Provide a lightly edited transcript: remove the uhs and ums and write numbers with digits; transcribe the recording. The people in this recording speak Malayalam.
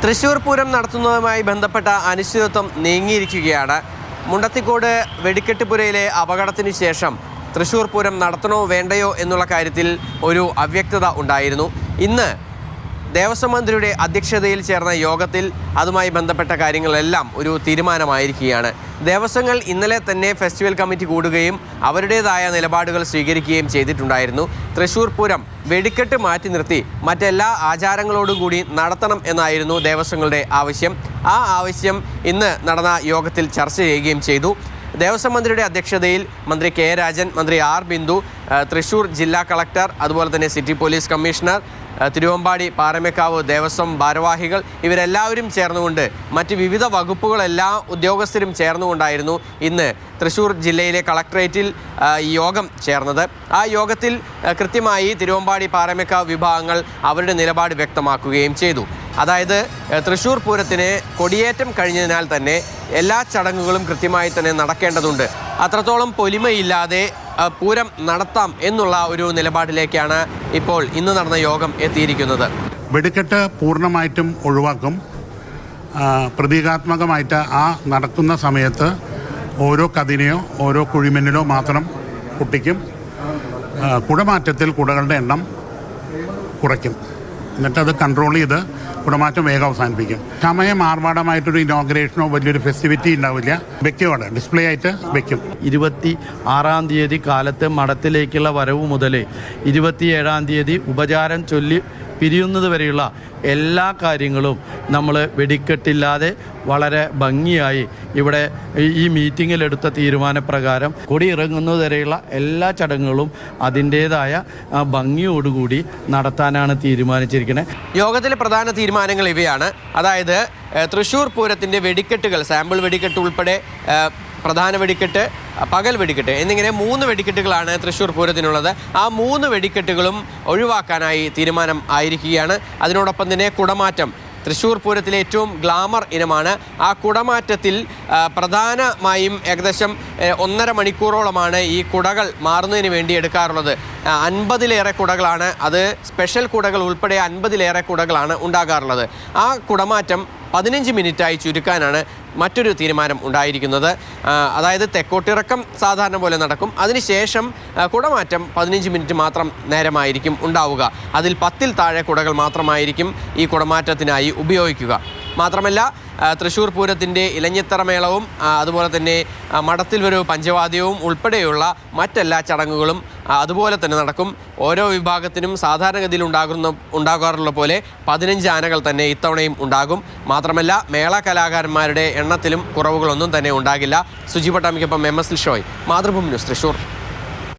തൃശ്ശൂർ പൂരം നടത്തുന്നതുമായി ബന്ധപ്പെട്ട അനിശ്ചിതത്വം നീങ്ങിയിരിക്കുകയാണ്. മുണ്ടത്തിക്കോട് വെടിക്കെട്ടുപുരയിലെ അപകടത്തിന് ശേഷം തൃശ്ശൂർ പൂരം നടത്തണോ വേണ്ടയോ എന്നുള്ള കാര്യത്തിൽ ഒരു അവ്യക്തത ഉണ്ടായിരുന്നു. ഇന്ന് ദേവസ്വം മന്ത്രിയുടെ അധ്യക്ഷതയിൽ ചേർന്ന യോഗത്തിൽ അതുമായി ബന്ധപ്പെട്ട കാര്യങ്ങളെല്ലാം ഒരു തീരുമാനമായിരിക്കുകയാണ്. ദേവസ്വങ്ങൾ ഇന്നലെ തന്നെ ഫെസ്റ്റിവൽ കമ്മിറ്റി കൂടുകയും അവരുടേതായ നിലപാടുകൾ സ്വീകരിക്കുകയും ചെയ്തിട്ടുണ്ടായിരുന്നു. തൃശ്ശൂർ പൂരം വെടിക്കെട്ട് മാറ്റി നിർത്തി മറ്റെല്ലാ ആചാരങ്ങളോടും കൂടി നടത്തണം എന്നായിരുന്നു ദേവസ്വങ്ങളുടെ ആവശ്യം. ആ ആവശ്യം ഇന്ന് നടന്ന യോഗത്തിൽ ചർച്ച ചെയ്യുകയും ചെയ്തു. ദേവസ്വം മന്ത്രിയുടെ അധ്യക്ഷതയിൽ മന്ത്രി കെ രാജൻ, മന്ത്രി ആർ ബിന്ദു, തൃശ്ശൂർ ജില്ലാ കളക്ടർ, അതുപോലെ തന്നെ city police commissioner, Thiruvambadi Paramekkavu Devaswom ഭാരവാഹികൾ ഇവരെല്ലാവരും ചേർന്നുകൊണ്ട് മറ്റ് വിവിധ വകുപ്പുകളെല്ലാ ഉദ്യോഗസ്ഥരും ചേർന്നുകൊണ്ടായിരുന്നു ഇന്ന് തൃശ്ശൂർ ജില്ലയിലെ കളക്ടറേറ്റിൽ യോഗം ചേർന്നത്. ആ യോഗത്തിൽ കൃത്യമായി തിരുവമ്പാടി പാറമേക്കാവ് വിഭാഗങ്ങൾ അവരുടെ നിലപാട് വ്യക്തമാക്കുകയും ചെയ്തു. അതായത് തൃശ്ശൂർ പൂരത്തിന് കൊടിയേറ്റം കഴിഞ്ഞതിനാൽ തന്നെ എല്ലാ ചടങ്ങുകളും കൃത്യമായി തന്നെ നടക്കേണ്ടതുണ്ട്. അത്രത്തോളം പൊലിമയില്ലാതെ പൂരം നടത്താം എന്നുള്ള ഒരു നിലപാടിലേക്കാണ് ഇപ്പോൾ ഇന്ന് നടന്ന യോഗം എത്തിയിരിക്കുന്നത്. വെടിക്കെട്ട് പൂർണ്ണമായിട്ടും ഒഴിവാക്കും. പ്രതീകാത്മകമായിട്ട് ആ നടക്കുന്ന സമയത്ത് ഓരോ കതിനെയോ ഓരോ കുഴിമണ്ണിലോ മാത്രം പൊട്ടിക്കും. കുടമാറ്റത്തിൽ കുടകളുടെ എണ്ണം കുറയ്ക്കും. എന്നിട്ടത് കൺട്രോൾ ചെയ്ത് കുടമാറ്റം വേഗം അവസാനിപ്പിക്കും. സമയം ആർഭാടമായിട്ടൊരു ഇനോഗ്രേഷനോ വലിയൊരു ഫെസ്റ്റിവിറ്റി ഉണ്ടാവില്ല. വെക്കുവാണ്, ഡിസ്പ്ലേ ആയിട്ട് വെക്കും. 26-ാം തീയതി കാലത്ത് മഠത്തിലേക്കുള്ള വരവ് മുതൽ 27-ാം തീയതി ഉപചാരം ചൊല്ലി പിരിയുന്നത് വരെയുള്ള എല്ലാ കാര്യങ്ങളും നമ്മൾ വെടിക്കെട്ടില്ലാതെ വളരെ ഭംഗിയായി ഇവിടെ ഈ മീറ്റിങ്ങിലെടുത്ത തീരുമാനപ്രകാരം കൊടി ഇറങ്ങുന്നത് വരെയുള്ള എല്ലാ ചടങ്ങുകളും അതിൻ്റേതായ ഭംഗിയോടുകൂടി നടത്താനാണ് തീരുമാനിച്ചിരിക്കുന്നത്. യോഗത്തിലെ പ്രധാന തീരുമാനങ്ങൾ ഇവയാണ്. അതായത് തൃശ്ശൂർ പൂരത്തിൻ്റെ വെടിക്കെട്ടുകൾ, സാമ്പിൾ വെടിക്കെട്ട് ഉൾപ്പെടെ പ്രധാന വെടിക്കെട്ട്, പകൽ വെടിക്കെട്ട് എന്നിങ്ങനെ 3 വെടിക്കെട്ടുകളാണ് തൃശ്ശൂർ പൂരത്തിനുള്ളത്. ആ 3 വെടിക്കെട്ടുകളും ഒഴിവാക്കാനായി തീരുമാനം ആയിരിക്കുകയാണ്. അതിനോടൊപ്പം തന്നെ കുടമാറ്റം തൃശ്ശൂർ പൂരത്തിലെ ഏറ്റവും ഗ്ലാമർ ഇനമാണ്. ആ കുടമാറ്റത്തിൽ പ്രധാനമായും ഏകദേശം 1.5 മണിക്കൂറോളമാണ് ഈ കുടകൾ മാറുന്നതിന് വേണ്ടി എടുക്കാറുള്ളത്. 50-ലേറെ കുടകളാണ്, അത് സ്പെഷ്യൽ കുടകൾ ഉൾപ്പെടെ 50-ലേറെ കുടകളാണ് ഉണ്ടാകാറുള്ളത്. ആ കുടമാറ്റം 15 മിനിറ്റായി ചുരുക്കാനാണ് മറ്റൊരു തീരുമാനം ഉണ്ടായിരിക്കുന്നത്. അതായത് തെക്കോട്ടിറക്കം സാധാരണ പോലെ നടക്കും. അതിനുശേഷം കുടമാറ്റം 15 മിനിറ്റ് മാത്രം നേരമായിരിക്കും ഉണ്ടാവുക. അതിൽ 10-ൽ താഴെ കുടകൾ മാത്രമായിരിക്കും ഈ കുടമാറ്റത്തിനായി ഉപയോഗിക്കുക. മാത്രമല്ല തൃശ്ശൂർ പൂരത്തിൻ്റെ ഇലഞ്ഞിത്തറ മേളവും അതുപോലെ തന്നെ മഠത്തിൽ ഒരു പഞ്ചവാദ്യവും ഉൾപ്പെടെയുള്ള മറ്റെല്ലാ ചടങ്ങുകളും അതുപോലെ തന്നെ നടക്കും. ഓരോ വിഭാഗത്തിനും സാധാരണഗതിയിൽ ഉണ്ടാകാറുള്ള പോലെ 15 ആനകൾ തന്നെ ഇത്തവണയും ഉണ്ടാകും. മാത്രമല്ല മേള കലാകാരന്മാരുടെ എണ്ണത്തിലും കുറവുകളൊന്നും തന്നെ ഉണ്ടാകില്ല. സുജി പട്ടാമിക്കൊപ്പം MS ഷോയ്, മാതൃഭൂമി ന്യൂസ്, തൃശ്ശൂർ.